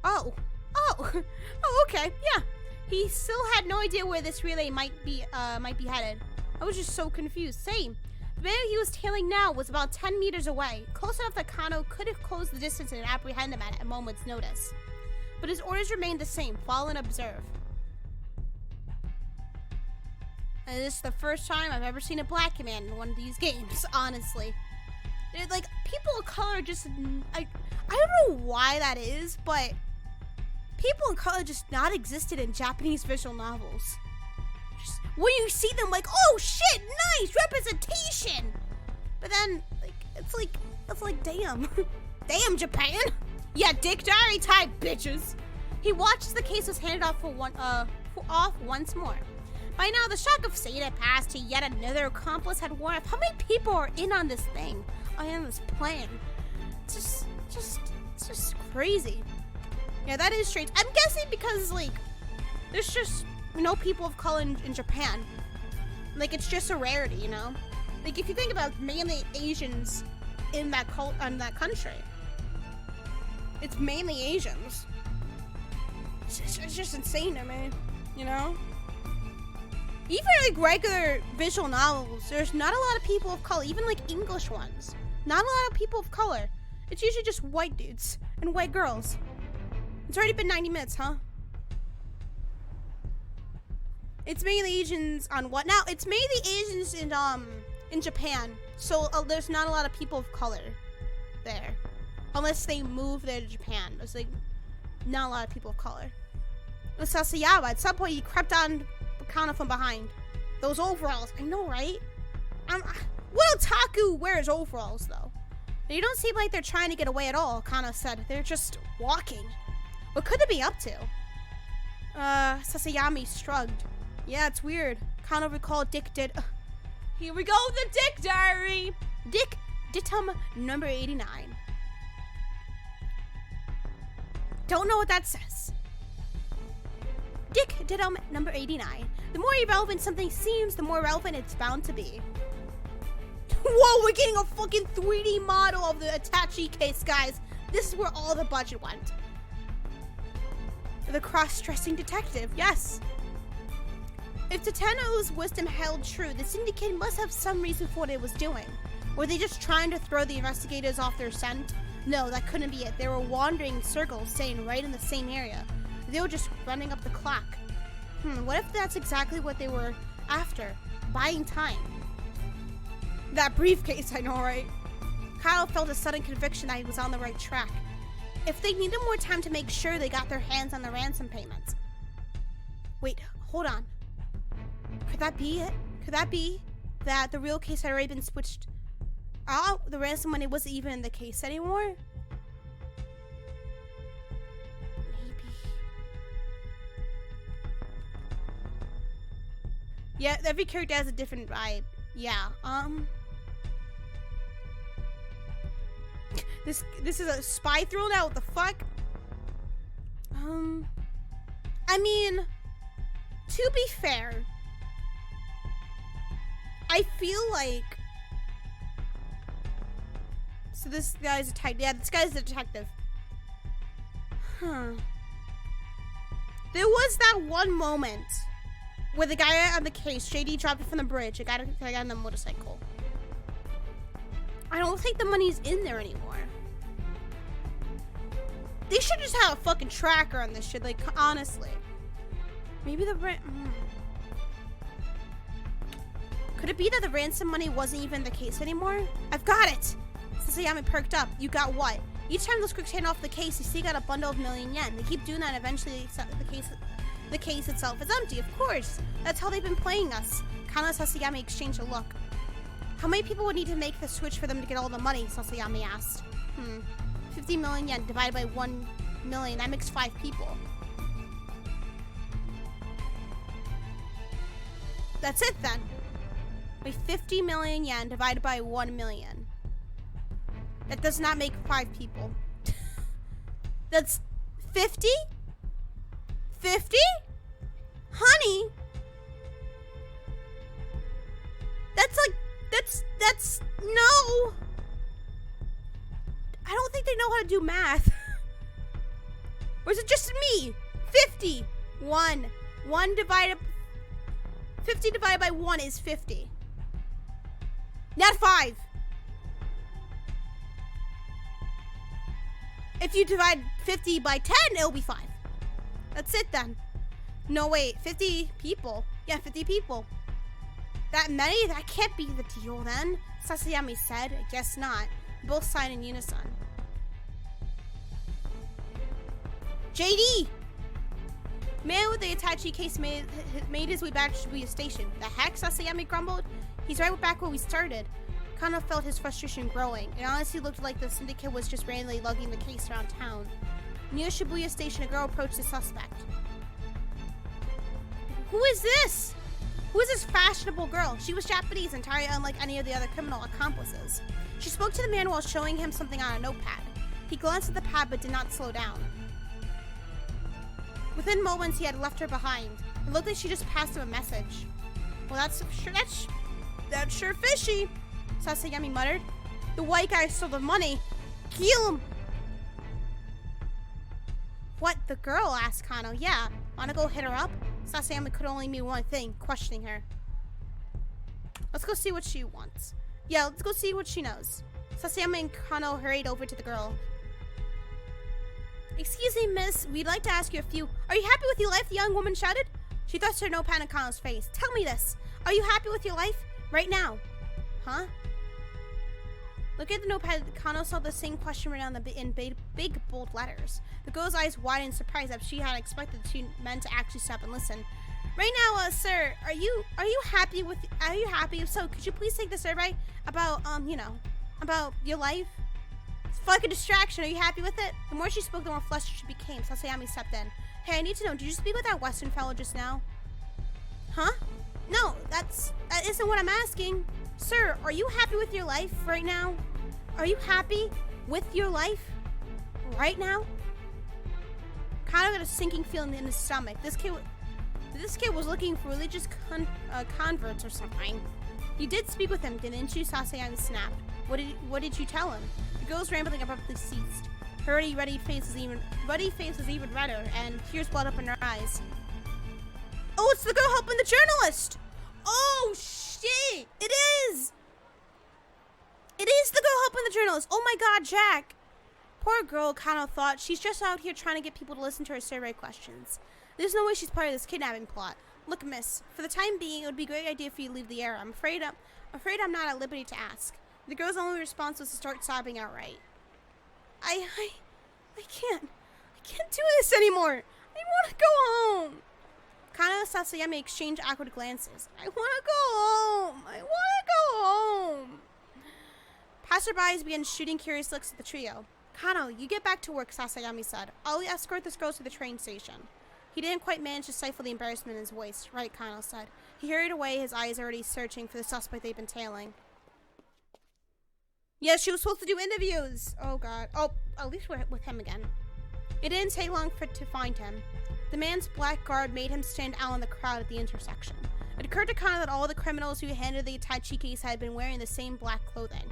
Oh, okay, yeah. He still had no idea where this relay might be headed. I was just so confused. Same. The man he was tailing now was about 10 meters away, close enough that Kano could have closed the distance and apprehend him at a moment's notice. But his orders remained the same: follow and observe. And this is the first time I've ever seen a black man in one of these games, honestly. Like, people of color just... I don't know why that is, but... people of color just not existed in Japanese visual novels. Just, when you see them, like, oh shit, nice representation! But then, like, it's like, damn. Damn, Japan! Yeah, Dick Diary type, bitches! He watched as the case was handed off off once more. By now, the shock of seeing it pass to yet another accomplice had worn off. How many people are in on this thing? On this plan? It's just crazy. Yeah, that is strange. I'm guessing because, like, there's just no people of color in Japan. Like, it's just a rarity, you know? Like, if you think about mainly Asians in that country, it's mainly Asians. It's just insane to me, you know? Even like regular visual novels, there's not a lot of people of color, even like English ones. Not a lot of people of color. It's usually just white dudes and white girls. It's already been 90 minutes, huh? It's mainly Asians on what now? It's mainly Asians in Japan. So there's not a lot of people of color there. Unless they move there to Japan. There's like not a lot of people of color. And Sasayama, at some point he crept on Kana from behind. Those overalls, I know, right? What otaku wears overalls though? They don't seem like they're trying to get away at all, Kana said. They're just walking. What could they be up to? Sasayami shrugged. Yeah, it's weird. Kana recalled Dick did. Here we go, the Dick Diary! Dick Dittum number 89. Don't know what that says. Dick Dittum number 89. The more irrelevant something seems, the more relevant it's bound to be. Whoa, we're getting a fucking 3D model of the attaché case, guys. This is where all the budget went. The cross-dressing detective, yes. If Tateno's wisdom held true, the syndicate must have some reason for what it was doing. Were they just trying to throw the investigators off their scent? No, that couldn't be it. They were wandering in circles, staying right in the same area. They were just running up the clock. What if that's exactly what they were after? Buying time. That briefcase, I know, right? Kyle felt a sudden conviction that he was on the right track. If they needed more time to make sure they got their hands on the ransom payments. Wait, hold on. Could that be it? Could that be that the real case had already been switched? Oh, the ransom money wasn't even in the case anymore? Maybe. Yeah, every character has a different vibe. Yeah, This is a spy thriller now, what the fuck? I mean, to be fair, I feel like, so this guy's a detective. Yeah, this guy's a detective. There was that one moment where the guy on the case, JD, dropped it from the bridge. A guy on the motorcycle. I don't think the money's in there anymore. They should just have a fucking tracker on this shit, like, honestly. Maybe the Could it be that the ransom money wasn't even the case anymore? I've got it! Sasayami perked up. You got what? Each time those crooks hand off the case, you still got a bundle of million yen. They keep doing that, and eventually the case itself is empty, of course. That's how they've been playing us. Kana and Sasayami exchanged a look. How many people would need to make the switch for them to get all the money? Sasayami asked. 50 million yen divided by 1 million. That makes 5 people. That's it then. Wait, 50 million yen divided by 1 million. That does not make 5 people. That's 50? 50? Honey? That's like, that's, no. I don't think they know how to do math. Or is it just me? 50. 50 divided by 1 is 50. Not 5. If you divide 50 by 10, it'll be 5. That's it then. No, wait, 50 people. Yeah, 50 people. That many? That can't be the deal then. Sasayami said. I guess not. Both sighed in unison. JD! Man with the attaché case made his way back to Shibuya Station. The heck? Sasayami grumbled. He's right back where we started. Kana felt his frustration growing. It honestly looked like the syndicate was just randomly lugging the case around town. Near Shibuya Station, a girl approached the suspect. Who is this? Who is this fashionable girl? She was Japanese, entirely unlike any of the other criminal accomplices. She spoke to the man while showing him something on a notepad. He glanced at the pad but did not slow down. Within moments, he had left her behind. It looked like she just passed him a message. Well, that's sure fishy, Sasayami muttered. The white guy stole the money. Kill him! What, the girl? Asked Kano. Yeah. Wanna go hit her up? Sasayami could only mean one thing, questioning her. Let's go see what she wants. Yeah, let's go see what she knows. Sasayami and Kano hurried over to the girl. Excuse me, miss. We'd like to ask you a few... Are you happy with your life? The young woman shouted. She thrust her notepad in Kano's face. Tell me this. Are you happy with your life? Right now. Huh? Looking at the notepad, Kano saw the same question written in big, bold letters. The girl's eyes widened in surprise as she had expected two men to actually stop and listen. Right now, sir, are you happy with... Are you happy? If so, could you please take the survey about, about your life? It's like a distraction. Are you happy with it? The more she spoke, the more flustered she became. Sasayami stepped in. Hey, I need to know, did you speak with that Western fellow just now? Huh? No, that isn't what I'm asking. Sir, are you happy with your life right now? Are you happy with your life right now? Kind of got a sinking feeling in his stomach. This kid was looking for religious converts or something. You did speak with him, didn't you? Sasayami snapped. What did you tell him? The girl's rambling abruptly ceased. Her ruddy face was even redder, and tears welled up in her eyes. Oh, it's the girl helping the journalist! Oh, shit! It is! It is the girl helping the journalist! Oh my god, Jack! Poor girl, Kano thought. She's just out here trying to get people to listen to her survey questions. There's no way she's part of this kidnapping plot. Look, miss, for the time being, it would be a great idea for you to leave the area. I'm afraid I'm not at liberty to ask. The girl's only response was to start sobbing outright. I can't do this anymore. I want to go home. Kano and Sasayami exchanged awkward glances. I want to go home. I want to go home. Passerbys began shooting curious looks at the trio. Kano, you get back to work, Sasayami said. I'll escort this girl to the train station. He didn't quite manage to stifle the embarrassment in his voice. Right, Kano said. He hurried away, his eyes already searching for the suspect they'd been tailing. Yes, she was supposed to do interviews. Oh, God. Oh, at least we're with him again. It didn't take long to find him. The man's black garb made him stand out in the crowd at the intersection. It occurred to Kano that all the criminals who handled the attaché case had been wearing the same black clothing.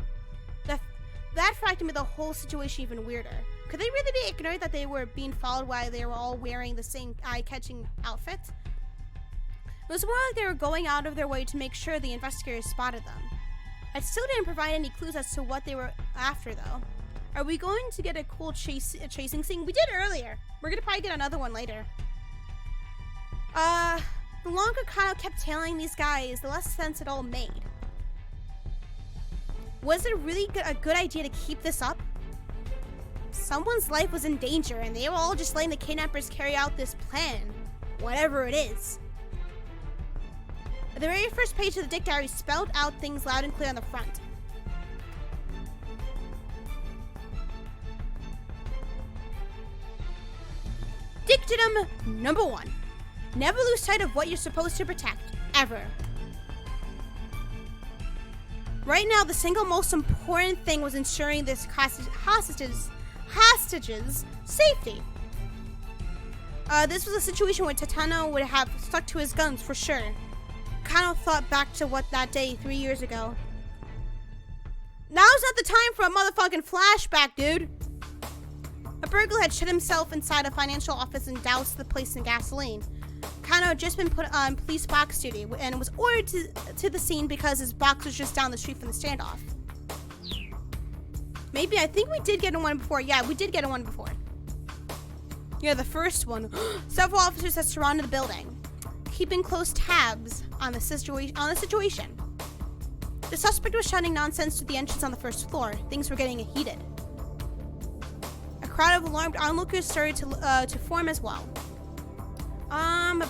That fact made the whole situation even weirder. Could they really be ignored that they were being followed while they were all wearing the same eye-catching outfit? It was more like they were going out of their way to make sure the investigators spotted them. It still didn't provide any clues as to what they were after, though. Are we going to get a cool chasing scene? We did earlier. We're gonna probably get another one later. The longer Kano kept tailing these guys, the less sense it all made. Was it really a good idea to keep this up? Someone's life was in danger, and they were all just letting the kidnappers carry out this plan. Whatever it is. The very first page of the Dick Diary spelled out things loud and clear on the front. Dictatum number 1. Never lose sight of what you're supposed to protect. Ever. Right now, the single most important thing was ensuring this hostage's safety. This was a situation where Tatano would have stuck to his guns for sure. Kano thought back to what that day 3 years ago. Now's not the time for a motherfucking flashback, dude. A burglar had shut himself inside a financial office and doused the place in gasoline. Kano had just been put on police box duty and was ordered to the scene because his box was just down the street from the standoff. Maybe, I think we did get in one before. Yeah, we did get in one before. Yeah, the first one. Several officers had surrounded the building, keeping close tabs on the situation. The suspect was shouting nonsense to the entrance on the first floor. Things were getting heated. A crowd of alarmed onlookers started to form as well.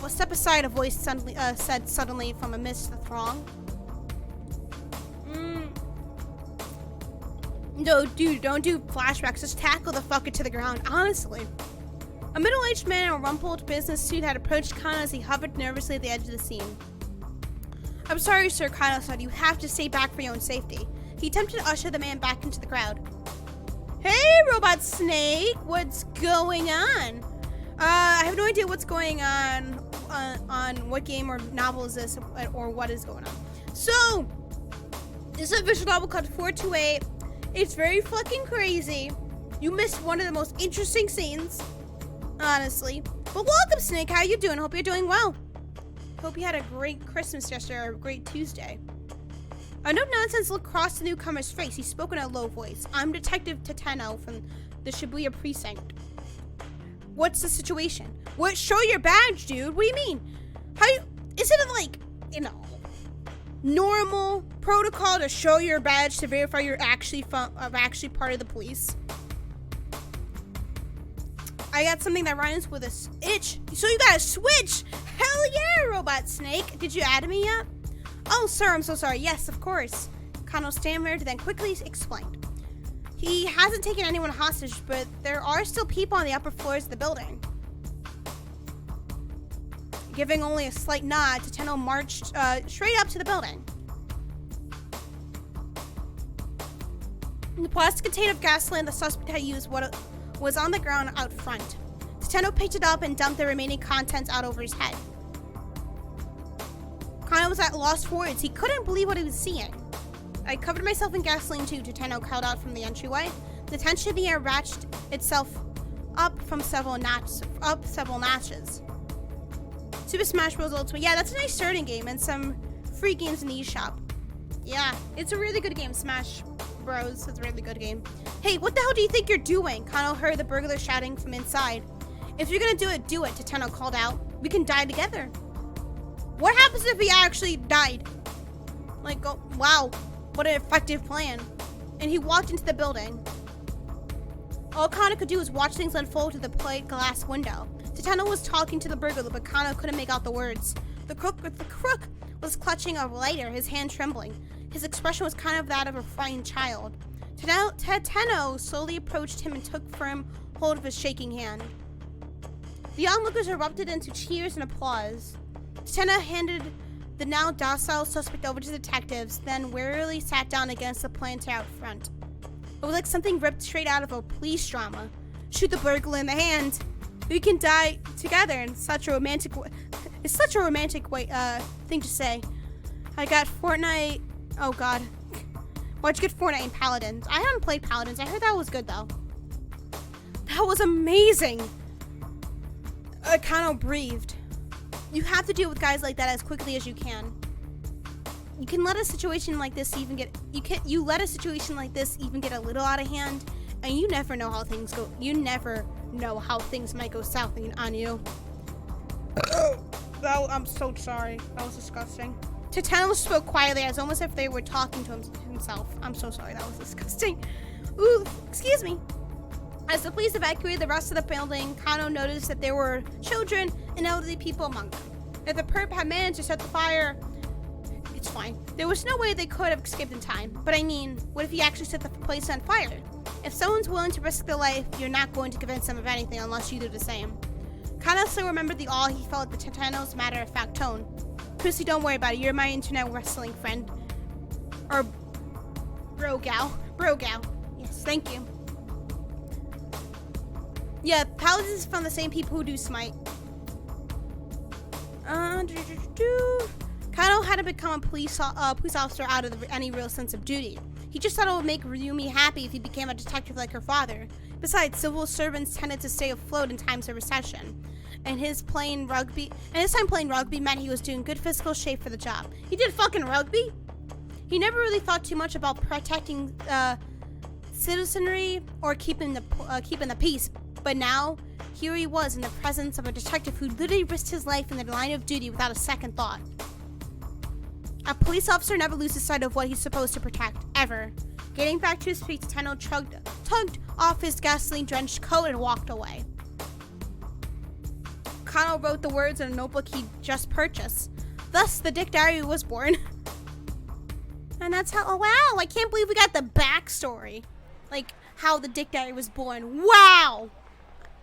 Step aside, a voice said suddenly from amidst the throng. No, dude, don't do flashbacks. Just tackle the fucker to the ground, honestly. A middle-aged man in a rumpled business suit had approached Kano as he hovered nervously at the edge of the scene. I'm sorry, sir, Kano said. You have to stay back for your own safety. He attempted to usher the man back into the crowd. Hey, Robot Snake, what's going on? I have no idea what's going on what game or novel is this, or what is going on. So, this is a visual novel called 428. It's very fucking crazy. You missed one of the most interesting scenes, honestly. But welcome, Snake. How you doing? Hope you're doing well. Hope you had a great Christmas yesterday or a great Tuesday. A no-nonsense look crossed the newcomer's face. He spoke in a low voice. I'm Detective Tateno from the Shibuya precinct. What's the situation? What? Show your badge, dude. What do you mean? Is it like, you know, normal protocol to show your badge to verify you're actually part of the police? I got something that rhymes with a itch. So you got a switch. Hell yeah, Robot Snake. Did you add me yet? Oh, sir, I'm so sorry. Yes, of course. Kano stammered, then quickly explained. He hasn't taken anyone hostage, but there are still people on the upper floors of the building. Giving only a slight nod, Tateno marched straight up to the building. The plastic container of gasoline the suspect had used was on the ground out front. Tateno picked it up and dumped the remaining contents out over his head. Kano was at lost for words. He couldn't believe what he was seeing. I covered myself in gasoline too, Tateno called out from the entryway. The tension in the air ratcheted itself up several notches. Super Smash Bros. Ultimate. Yeah, that's a nice starting game and some free games in the eShop. Yeah, it's a really good game, Smash Bros. It's a really good game. Hey, what the hell do you think you're doing? Kano heard the burglar shouting from inside. If you're gonna do it, Tateno called out. We can die together. What happens if he actually died? Like, oh, wow, what an effective plan. And he walked into the building. All Kano could do was watch things unfold through the plate glass window. Tateno was talking to the burglar, but Kano couldn't make out the words. The crook was clutching a lighter, his hand trembling. His expression was kind of that of a frightened child. Tateno slowly approached him and took firm hold of his shaking hand. The onlookers erupted into cheers and applause. Tateno handed the now docile suspect over to the detectives, then wearily sat down against the planter out front. It was like something ripped straight out of a police drama. Shoot the burglar in the hand. We can die together in such a romantic way. It's such a romantic way, thing to say. I got Fortnite. Oh God. Why'd you get Fortnite and Paladins? I haven't played Paladins. I heard that was good though. That was amazing. I kind of breathed. You have to deal with guys like that as quickly as you can. You can let a situation like this even get let a situation like this even get a little out of hand, and you never know how things go. You never know how things might go south on you. I'm so sorry. That was disgusting. Tateno spoke quietly, as almost if they were talking to himself. I'm so sorry. That was disgusting. Ooh, excuse me. As the police evacuated the rest of the building, Kano noticed that there were children and elderly people among them. If the perp had managed to set the fire, it's fine. There was no way they could have escaped in time. But I mean, what if he actually set the place on fire? If someone's willing to risk their life, you're not going to convince them of anything unless you do the same. Kano still remembered the awe he felt at Tateno's matter-of-fact tone. Chrissy, don't worry about it. You're my internet wrestling friend. Or bro gal. Yes, thank you. Yeah, Paladins is from the same people who do Smite. Kano hadn't become a police officer out of any real sense of duty. He just thought it would make Ryumi happy if he became a detective like her father. Besides, civil servants tended to stay afloat in times of recession. And his time playing rugby meant he was doing good physical shape for the job. He did fucking rugby? He never really thought too much about protecting citizenry or keeping the peace. But now, here he was in the presence of a detective who literally risked his life in the line of duty without a second thought. A police officer never loses sight of what he's supposed to protect, ever. Getting back to his feet, Tateno tugged off his gasoline-drenched coat and walked away. Kano wrote the words in a notebook he'd just purchased. Thus, the Dick Diary was born. And that's how, oh wow, I can't believe we got the backstory. Like, how the Dick Diary was born. Wow!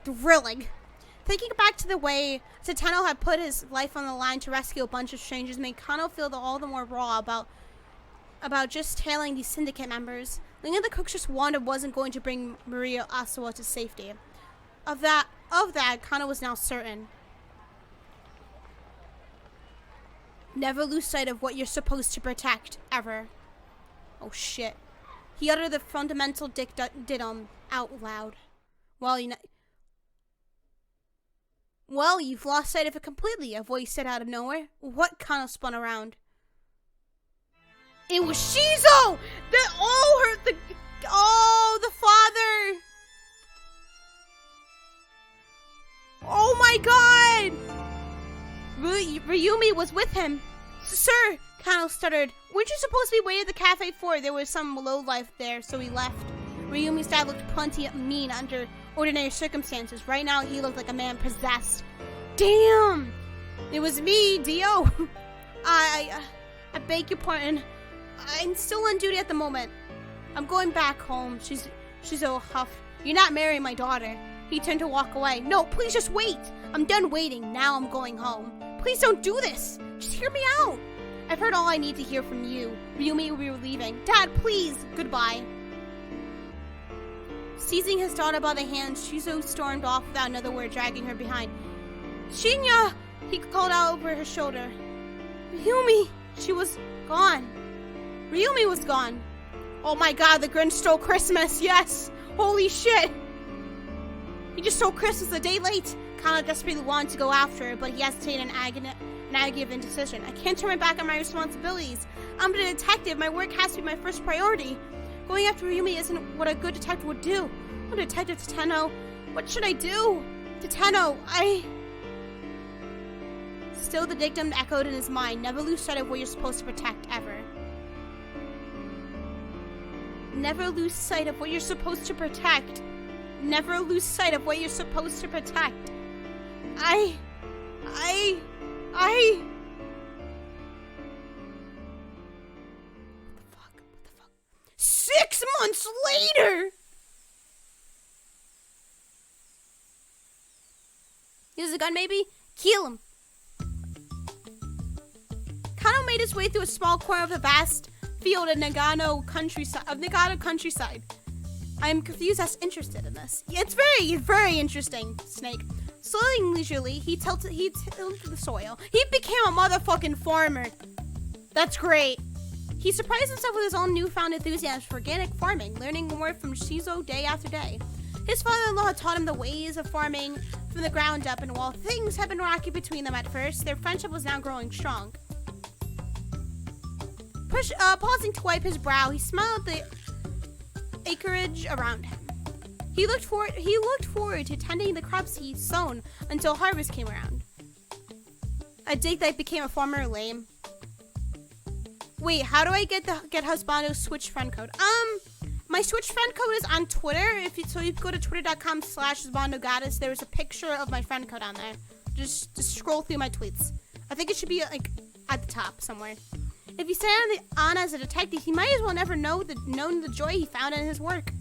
Thrilling. Thinking back to the way Tateno had put his life on the line to rescue a bunch of strangers made Kano feel all the more raw about just tailing these syndicate members. Thinking the crooks just warned it wasn't going to bring Maria Osawa to safety. Of that, Kano was now certain. Never lose sight of what you're supposed to protect, ever. Oh shit. He uttered the fundamental dictum out loud. While Well, you've lost sight of it completely, a voice said out of nowhere. What? Kano spun around. It was Shizo! The father! Oh my god! Ryumi was with him. Sir, Kano stuttered. Weren't you supposed to be waiting at the cafe for? There was some lowlife there, so he left. Ryumi's dad looked plenty mean under ordinary circumstances. Right now, he looked like a man possessed. Damn! It was me, Dio. I beg your pardon. I'm still on duty at the moment. I'm going back home. She's all huffed. You're not marrying my daughter. He turned to walk away. No, please just wait. I'm done waiting. Now I'm going home. Please don't do this. Just hear me out. I've heard all I need to hear from you. Ryumi, we were leaving. Dad, please. Goodbye. Seizing his daughter by the hand, Shizo stormed off without another word, dragging her behind. Shinya! He called out over her shoulder. Ryumi! She was gone. Ryumi was gone. Oh my god, the Grinch stole Christmas. Yes! Holy shit! He just stole Christmas a day late. Kano desperately wanted to go after her, but he hesitated in agony of indecision. I can't turn my back on my responsibilities. I'm a detective. My work has to be my first priority. Going after Ryumi isn't what a good detective would do. I'm a detective, Teteno. What should I do? Teteno, Still the dictum echoed in his mind. Never lose sight of what you're supposed to protect, ever. Never lose sight of what you're supposed to protect. Never lose sight of what you're supposed to protect. What the fuck? 6 months later! Use a gun, maybe? Kill him. Kano made his way through a small corner of the vast field of Nagano countryside. I am confused as interested in this. Yeah, it's very interesting, Snake. Slowly and leisurely, he tilted the soil. He became a motherfucking farmer. That's great. He surprised himself with his own newfound enthusiasm for organic farming, learning more from Shizo day after day. His father-in-law had taught him the ways of farming from the ground up, and while things had been rocky between them at first, their friendship was now growing strong. Pausing to wipe his brow, he smiled at the acreage around him. He looked forward to tending the crops he'd sown until harvest came around. A day that became a farmer lame. Wait, how do I get Husbando's Switch friend code? My Switch friend code is on Twitter. So you go to twitter.com/HusbandoGoddess. There's a picture of my friend code on there. Just scroll through my tweets. I think it should be like at the top somewhere. If he stayed on as a detective, he might as well never known the joy he found in his work.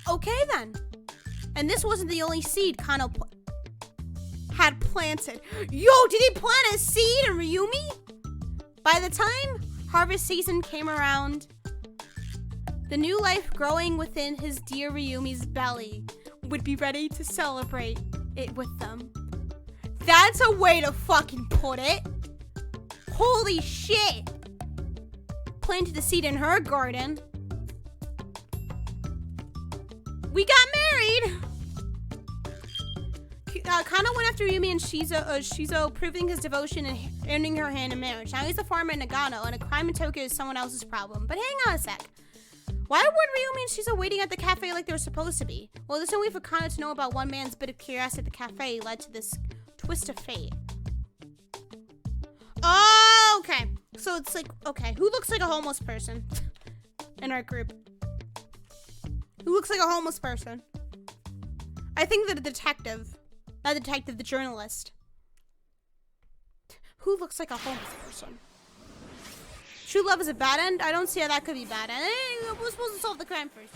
Okay then. And this wasn't the only seed Kano had planted. Yo, did he plant a seed in Ryumi? By the time harvest season came around, the new life growing within his dear Ryumi's belly would be ready to celebrate it with them. That's a way to fucking put it. Holy shit. Planted a seed in her garden. We got married! Kano went after Ryumi and Shizo, proving his devotion and earning her hand in marriage. Now he's a farmer in Nagano, and a crime in Tokyo is someone else's problem. But hang on a sec. Why weren't Ryumi and Shizo waiting at the cafe like they were supposed to be? Well, there's no way for Kano to know about one man's bit of curiosity at the cafe led to this twist of fate. Oh, okay. So it's like, okay, who looks like a homeless person in our group? Who looks like a homeless person? I think that the detective. Not the detective, the journalist. Who looks like a homeless person? True love is a bad end? I don't see how that could be bad end. We're supposed to solve the crime first.